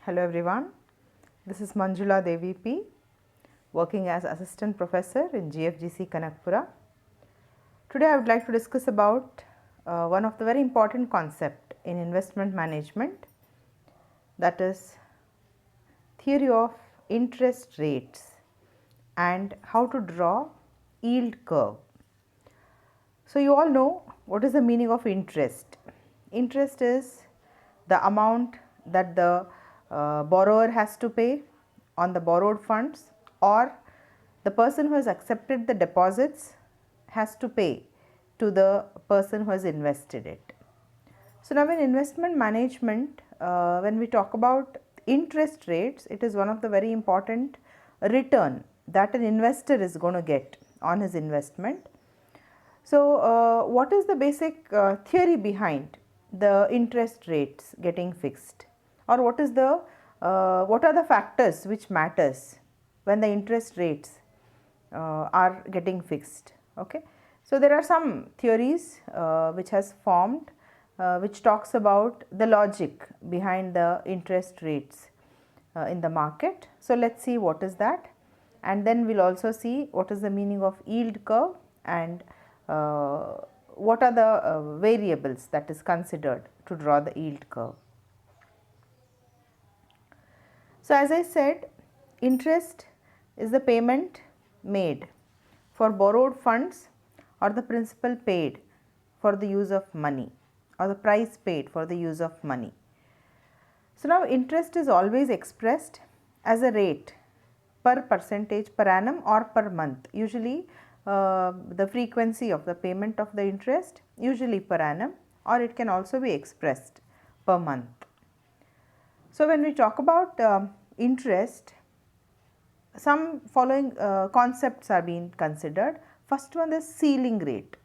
Hello everyone, this is Manjula Devi P, working as Assistant Professor in GFGC Kanakpura. Today I would like to discuss about one of the very important concept in investment management, that is theory of interest rates and how to draw yield curve. So you all know what is the meaning of interest. Interest is the amount that the borrower has to pay on the borrowed funds, or the person who has accepted the deposits has to pay to the person who has invested it. So now in investment management, when we talk about interest rates, it is one of the very important return that an investor is going to get on his investment. So what is the basic theory behind the interest rates getting fixed, or what are the factors which matters when the interest rates are getting fixed? Okay, so there are some theories which has formed which talks about the logic behind the interest rates in the market. So let's see what is that, and then we'll also see what is the meaning of yield curve and what are the variables that is considered to draw the yield curve. So as I said, interest is the payment made for borrowed funds or the principal paid for the use of money, or the price paid for the use of money. So now interest is always expressed as a rate per percentage per annum or per month. Usually the frequency of the payment of the interest usually per annum, or it can also be expressed per month. So when we talk about interest, some following concepts are being considered. First one is ceiling rate.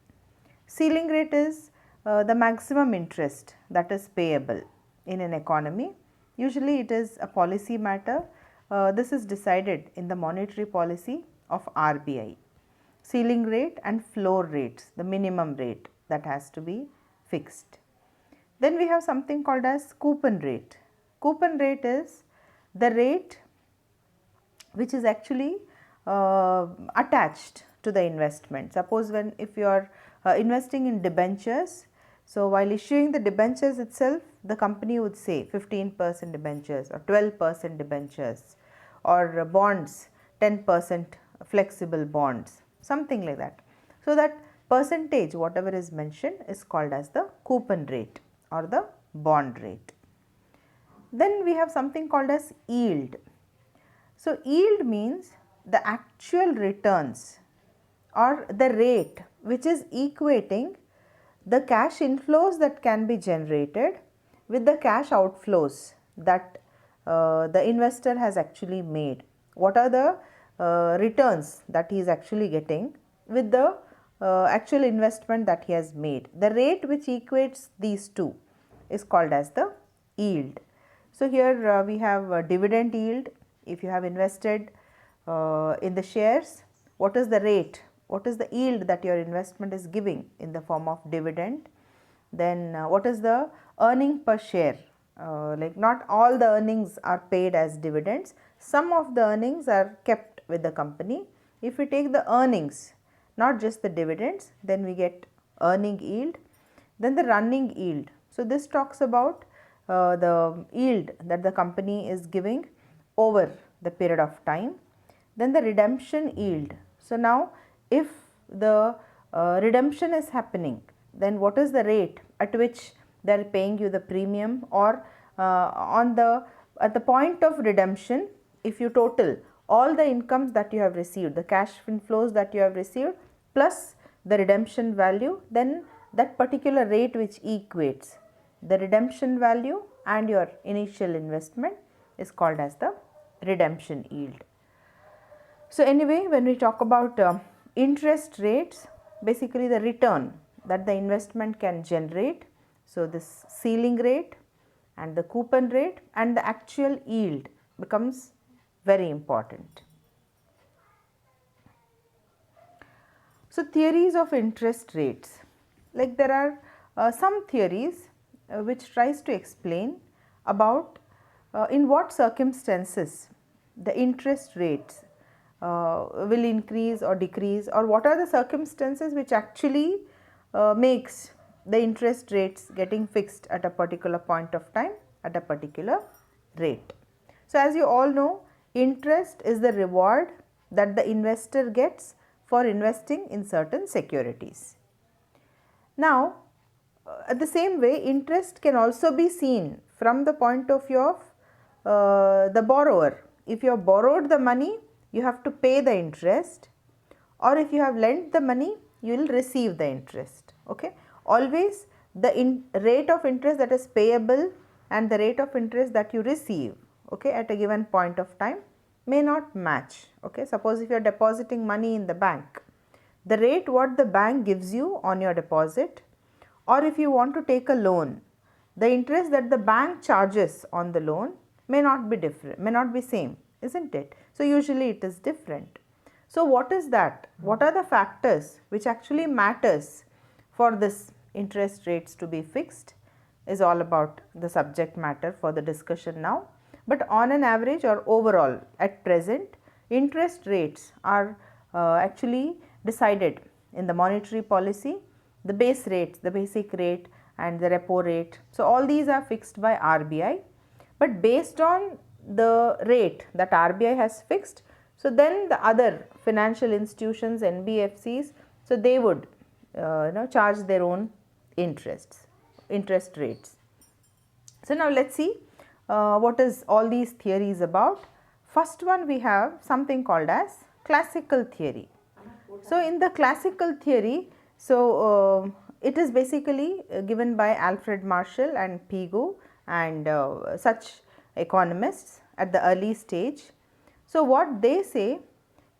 Ceiling rate is the maximum interest that is payable in an economy. Usually it is a policy matter. This is decided in the monetary policy of RBI. Ceiling rate and floor rates, the minimum rate that has to be fixed. Then we have something called as coupon rate. Coupon rate is the rate which is actually attached to the investment. Suppose if you are investing in debentures, so while issuing the debentures itself, the company would say 15% debentures or 12% debentures, or bonds 10% flexible bonds, something like that. So that percentage whatever is mentioned is called as the coupon rate or the bond rate. Then we have something called as yield. So yield means the actual returns or the rate which is equating the cash inflows that can be generated with the cash outflows that the investor has actually made. What are the returns that he is actually getting with the actual investment that he has made? The rate which equates these two is called as the yield. So here we have dividend yield. If you have invested in the shares, what is the rate, what is the yield that your investment is giving in the form of dividend? Then what is the earning per share? Like not all the earnings are paid as dividends, some of the earnings are kept with the company. If we take the earnings, not just the dividends, then we get earning yield. Then the running yield. So this talks about the yield that the company is giving over the period of time. Then the redemption yield. So now if the redemption is happening, then what is the rate at which they are paying you the premium, or at the point of redemption, if you total all the incomes that you have received, the cash inflows that you have received plus the redemption value, then that particular rate which equates the redemption value and your initial investment is called as the redemption yield. So anyway, when we talk about interest rates, basically the return that the investment can generate, so this ceiling rate and the coupon rate and the actual yield becomes very important. So theories of interest rates, like there are some theories which tries to explain about in what circumstances the interest rates will increase or decrease, or what are the circumstances which actually makes the interest rates getting fixed at a particular point of time at a particular rate. So, as you all know, interest is the reward that the investor gets for investing in certain securities. Now, the same way, interest can also be seen from the point of view of the borrower. If you have borrowed the money, you have to pay the interest, or if you have lent the money, you will receive the interest. Okay. Always the rate of interest that is payable and the rate of interest that you receive, okay, at a given point of time may not match. Okay. Suppose if you are depositing money in the bank, the rate what the bank gives you on your deposit, or if you want to take a loan, the interest that the bank charges on the loan may not be different, may not be same, isn't it? So, usually it is different. So, what is that? What are the factors which actually matters for this interest rates to be fixed is all about the subject matter for the discussion now. But on an average or overall at present, interest rates are actually decided in the monetary policy, the base rates, the basic rate and the repo rate. So, all these are fixed by RBI, but based on the rate that RBI has fixed, so then the other financial institutions, NBFCs, so they would charge their own interest rates. So, now let us see what is all these theories about. First one, we have something called as classical theory. So, in the classical theory, so it is basically given by Alfred Marshall and Pigou and such economists at the early stage. So, what they say,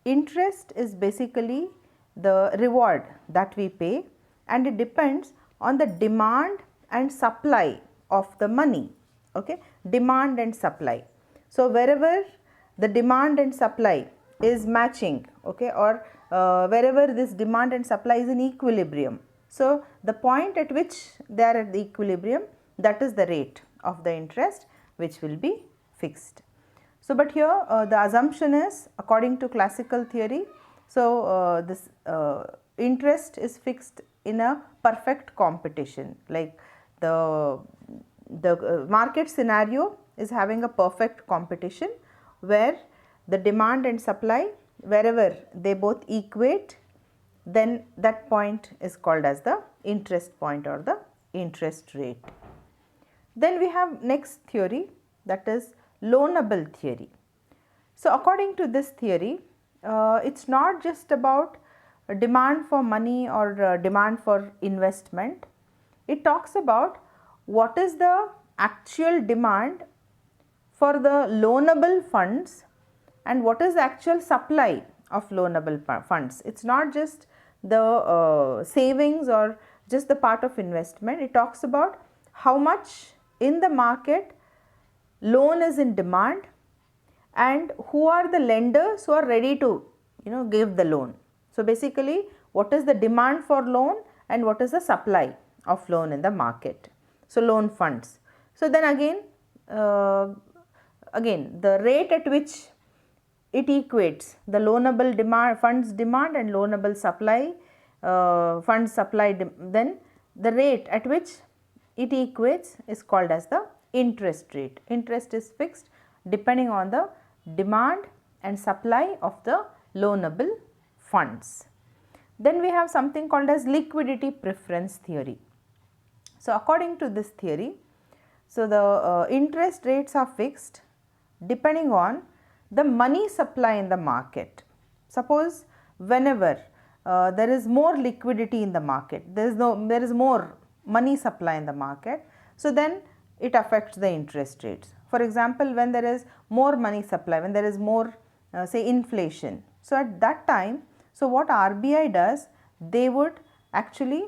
interest is basically the reward that we pay, and it depends on the demand and supply of the money. Okay, demand and supply. So, wherever the demand and supply is matching, okay, or wherever this demand and supply is in equilibrium. So, the point at which they are at the equilibrium, that is the rate of the interest which will be fixed. So, but here the assumption is according to classical theory. So, this interest is fixed in a perfect competition, like the market scenario is having a perfect competition where the demand and supply, wherever they both equate, then that point is called as the interest point or the interest rate. Then we have next theory, that is loanable theory. So, according to this theory, it is not just about demand for money or demand for investment. It talks about what is the actual demand for the loanable funds and what is the actual supply of loanable funds. It is not just the savings or just the part of investment. It talks about how much in the market loan is in demand and who are the lenders who are ready to give the loan. So, basically what is the demand for loan and what is the supply of loan in the market. So, loan funds. So, then again the rate at which it equates the loanable demand, funds demand and loanable supply, funds supply, then the rate at which it equates is called as the interest rate. Interest is fixed depending on the demand and supply of the loanable funds. Then we have something called as liquidity preference theory. So, according to this theory, so the interest rates are fixed depending on the money supply in the market. Suppose whenever there is more liquidity in the market, there is more money supply in the market, so then it affects the interest rates. For example, when there is more money supply, when there is more say inflation, so at that time, so what RBI does, they would actually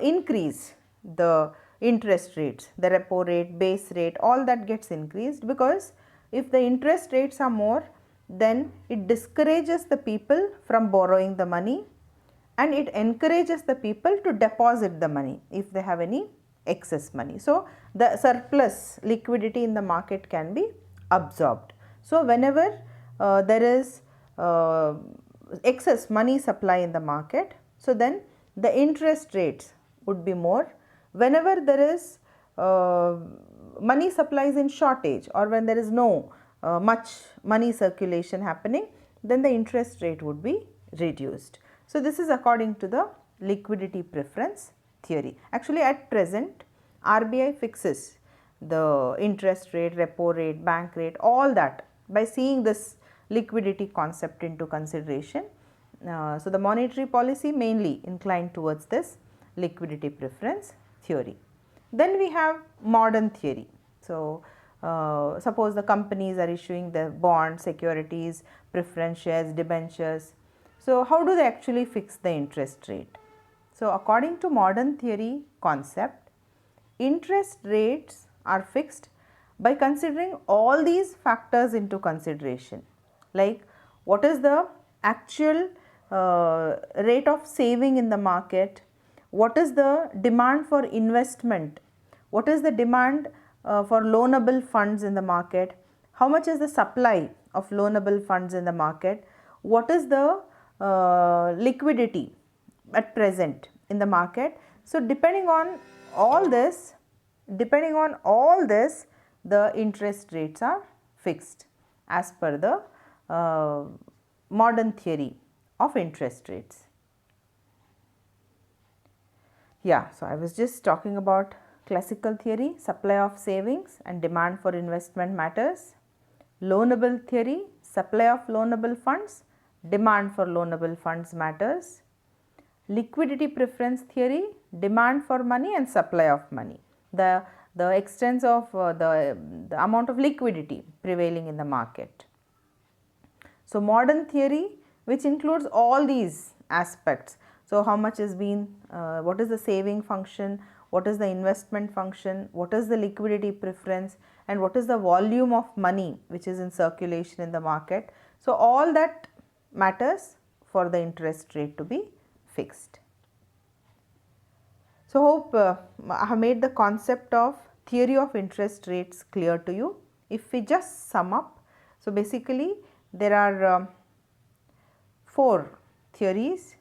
increase the interest rates, the repo rate, base rate, all that gets increased, because if the interest rates are more, then it discourages the people from borrowing the money and it encourages the people to deposit the money if they have any excess money. So, the surplus liquidity in the market can be absorbed. So, whenever there is excess money supply in the market, so then the interest rates would be more. Whenever there is money supply is in shortage, or when there is no much money circulation happening, then the interest rate would be reduced. So, this is according to the liquidity preference theory. Actually, at present RBI fixes the interest rate, repo rate, bank rate, all that by seeing this liquidity concept into consideration. So, the monetary policy mainly inclined towards this liquidity preference theory. Then we have modern theory. So, suppose the companies are issuing the bonds, securities, preference shares, debentures. So, how do they actually fix the interest rate? So, according to modern theory concept, interest rates are fixed by considering all these factors into consideration, like what is the actual rate of saving in the market, what is the demand for investment, what is the demand for loanable funds in the market, how much is the supply of loanable funds in the market, what is the liquidity at present in the market. So, depending on all this, the interest rates are fixed as per the modern theory of interest rates. Yeah, so I was just talking about classical theory, supply of savings and demand for investment matters. Loanable theory, supply of loanable funds, demand for loanable funds matters. Liquidity preference theory, demand for money and supply of money. The extent of the amount of liquidity prevailing in the market. So, modern theory, which includes all these aspects. So, how much is being, what is the saving function, what is the investment function, what is the liquidity preference, and what is the volume of money which is in circulation in the market. So, all that matters for the interest rate to be fixed. So, hope I have made the concept of theory of interest rates clear to you. If we just sum up, so basically there are 4 theories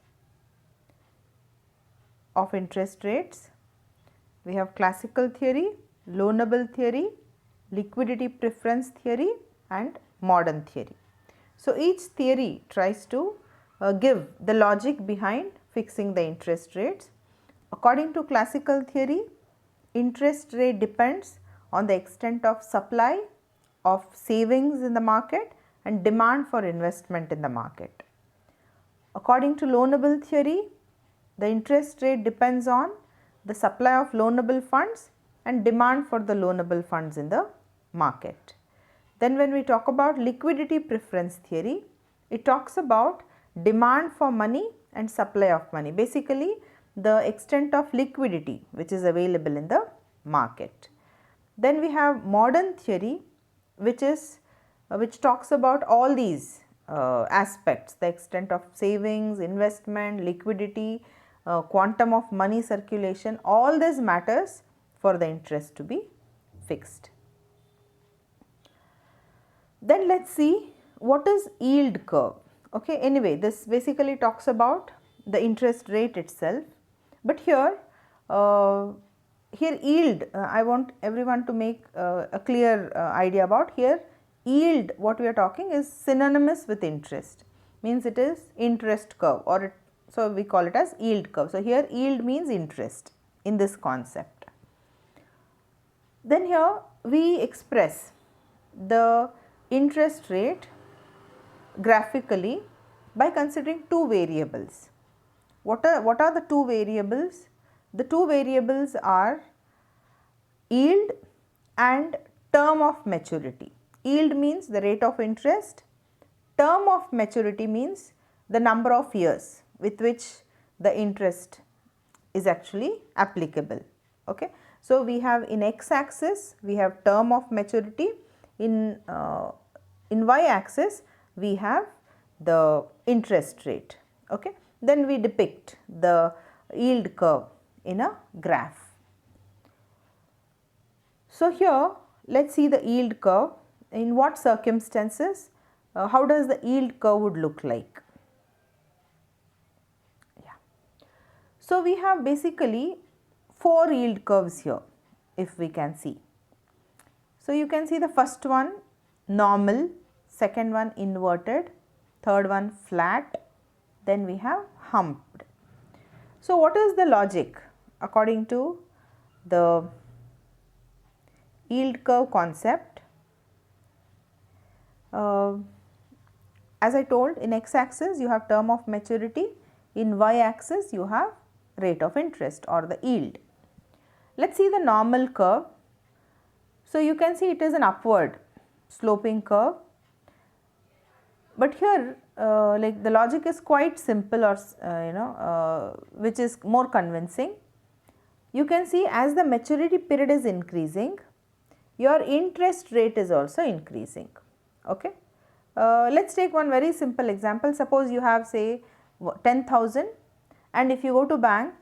of interest rates. We have classical theory, loanable theory, liquidity preference theory and modern theory. So, each theory tries to give the logic behind fixing the interest rates. According to classical theory, interest rate depends on the extent of supply of savings in the market and demand for investment in the market. According to loanable theory, the interest rate depends on the supply of loanable funds and demand for the loanable funds in the market. Then when we talk about liquidity preference theory, it talks about demand for money and supply of money, basically the extent of liquidity which is available in the market. Then we have modern theory, which talks about all these aspects, the extent of savings, investment, liquidity, quantum of money circulation, all this matters for the interest to be fixed. Then let us see what is yield curve. Okay, anyway, this basically talks about the interest rate itself, but here yield, I want everyone to make a clear idea about here. Yield, what we are talking, is synonymous with interest, means it is interest curve, or so we call it as yield curve. So, here yield means interest in this concept. Then here we express the interest rate graphically by considering 2 variables. What are the 2 variables? The 2 variables are yield and term of maturity. Yield means the rate of interest, term of maturity means the number of years with which the interest is actually applicable. Okay. So, we have in x axis we have term of maturity, in y axis we have the interest rate. Okay. Then we depict the yield curve in a graph. So here let's see the yield curve. In what circumstances, how does the yield curve would look like? Yeah. So we have basically 4 yield curves here, if we can see. So you can see the first one normal, second one inverted, third one flat, then we have humped. So what is the logic according to the yield curve concept? As I told, in x axis you have term of maturity, in y axis you have rate of interest or the yield. Let us see the normal curve. So you can see it is an upward sloping curve, but here like the logic is quite simple, or which is more convincing. You can see as the maturity period is increasing, your interest rate is also increasing. Okay. Let us take one very simple example. Suppose you have say 10,000, and if you go to bank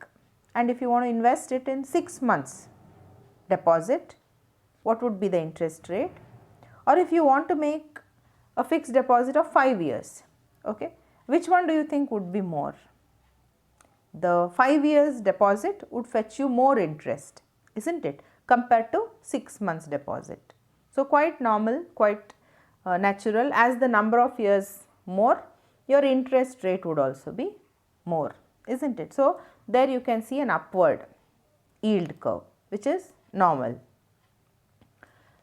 and if you want to invest it in 6 months deposit, what would be the interest rate? Or if you want to make a fixed deposit of 5 years, okay, which one do you think would be more? The 5 years deposit would fetch you more interest, isn't it, compared to 6 months deposit. So quite normal, quite natural. As the number of years more, your interest rate would also be more, isn't it? So there you can see an upward yield curve, which is normal.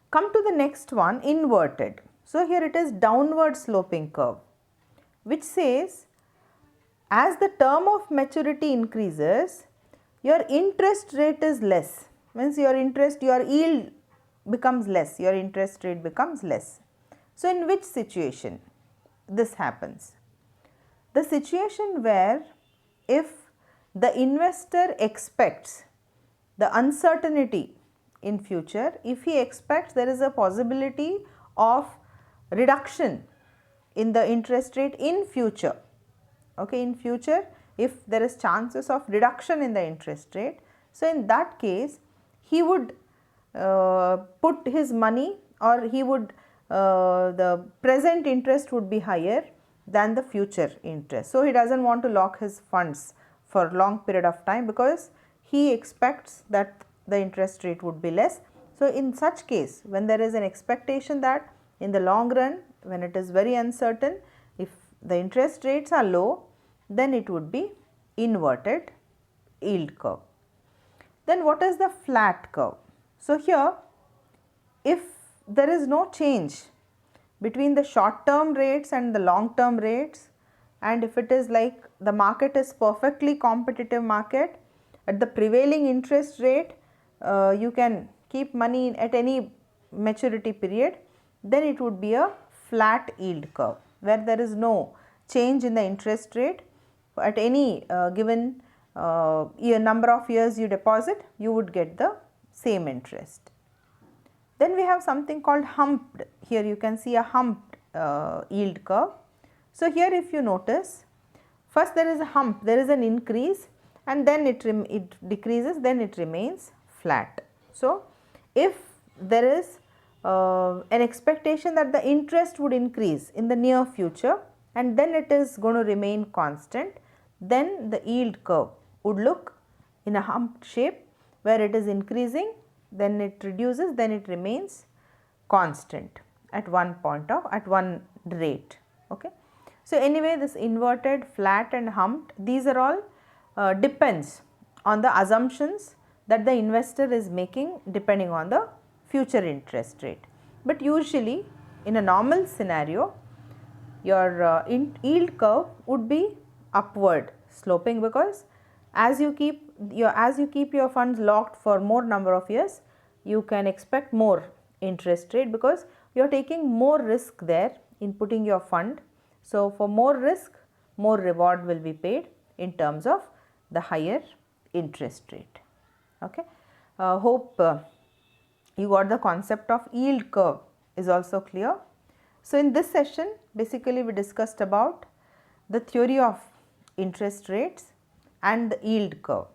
Come to the next one, inverted. So here it is downward sloping curve, which says as the term of maturity increases, your interest rate is less, means your yield becomes less, your interest rate becomes less. So in which situation this happens? The situation where if the investor expects the uncertainty in future, if he expects there is a possibility of reduction in the interest rate in future, okay, in future if there is chances of reduction in the interest rate, so in that case he would put his money, or he would the present interest would be higher than the future interest. So he does not want to lock his funds for long period of time because he expects that the interest rate would be less. So in such case, when there is an expectation that in the long run, when it is very uncertain, if the interest rates are low, then it would be inverted yield curve. Then what is the flat curve? So here if there is no change between the short term rates and the long term rates, and if it is like the market is perfectly competitive market at the prevailing interest rate, you can keep money at any maturity period, then it would be a flat yield curve where there is no change in the interest rate at any given number of years you deposit, you would get the same interest. Then we have something called humped. Here you can see a humped yield curve. So here if you notice, first there is a hump, there is an increase, and then it decreases, then it remains flat. So if there is an expectation that the interest would increase in the near future and then it is going to remain constant, then the yield curve would look in a humped shape where it is increasing, then it reduces, then it remains constant at one rate. Okay. So anyway, this inverted, flat and humped, these are all depends on the assumptions that the investor is making depending on the future interest rate. But usually in a normal scenario, your yield curve would be upward sloping, because as you keep your funds locked for more number of years, you can expect more interest rate because you are taking more risk there in putting your fund. So for more risk, more reward will be paid in terms of the higher interest rate. Okay. Hope you got the concept of yield curve is also clear. So in this session, basically we discussed about the theory of interest rates and the yield curve.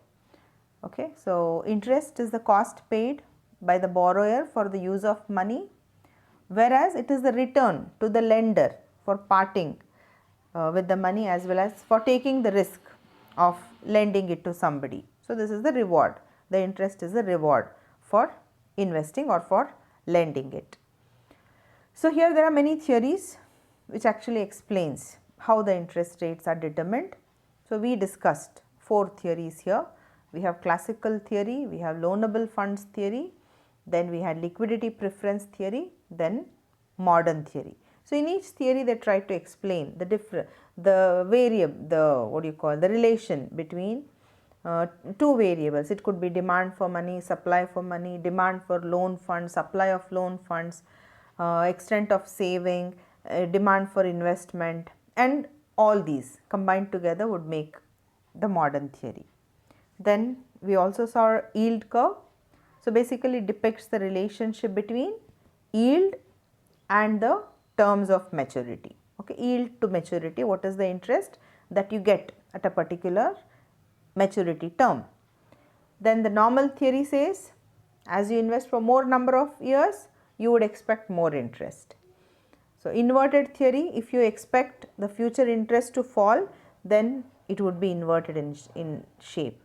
Okay. So interest is the cost paid by the borrower for the use of money, whereas it is the return to the lender for parting with the money as well as for taking the risk of lending it to somebody. So, this is the reward. The interest is the reward for investing or for lending it. So, here there are many theories which actually explains how the interest rates are determined. So, we discussed 4 theories here. We have classical theory, we have loanable funds theory, then we had liquidity preference theory, then modern theory. So, in each theory they try to explain the relation between two variables. It could be demand for money, supply for money, demand for loan funds, supply of loan funds, extent of saving, demand for investment, and all these combined together would make the modern theory. Then we also saw yield curve. So, basically it depicts the relationship between yield and the terms of maturity. Okay, yield to maturity, what is the interest that you get at a particular maturity term. Then the normal theory says as you invest for more number of years, you would expect more interest. So, inverted theory, if you expect the future interest to fall, then it would be inverted in shape.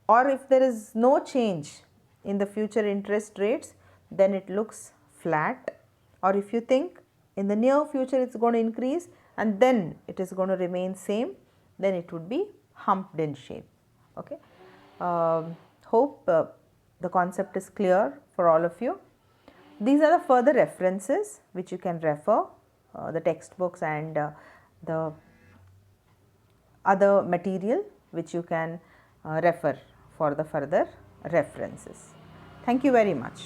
Or if there is no change in the future interest rates, then it looks flat. Or if you think in the near future it is going to increase and then it is going to remain same, then it would be humped in shape. Okay. Hope the concept is clear for all of you. These are the further references which you can refer, the textbooks and the other material which you can refer for the further references. Thank you very much.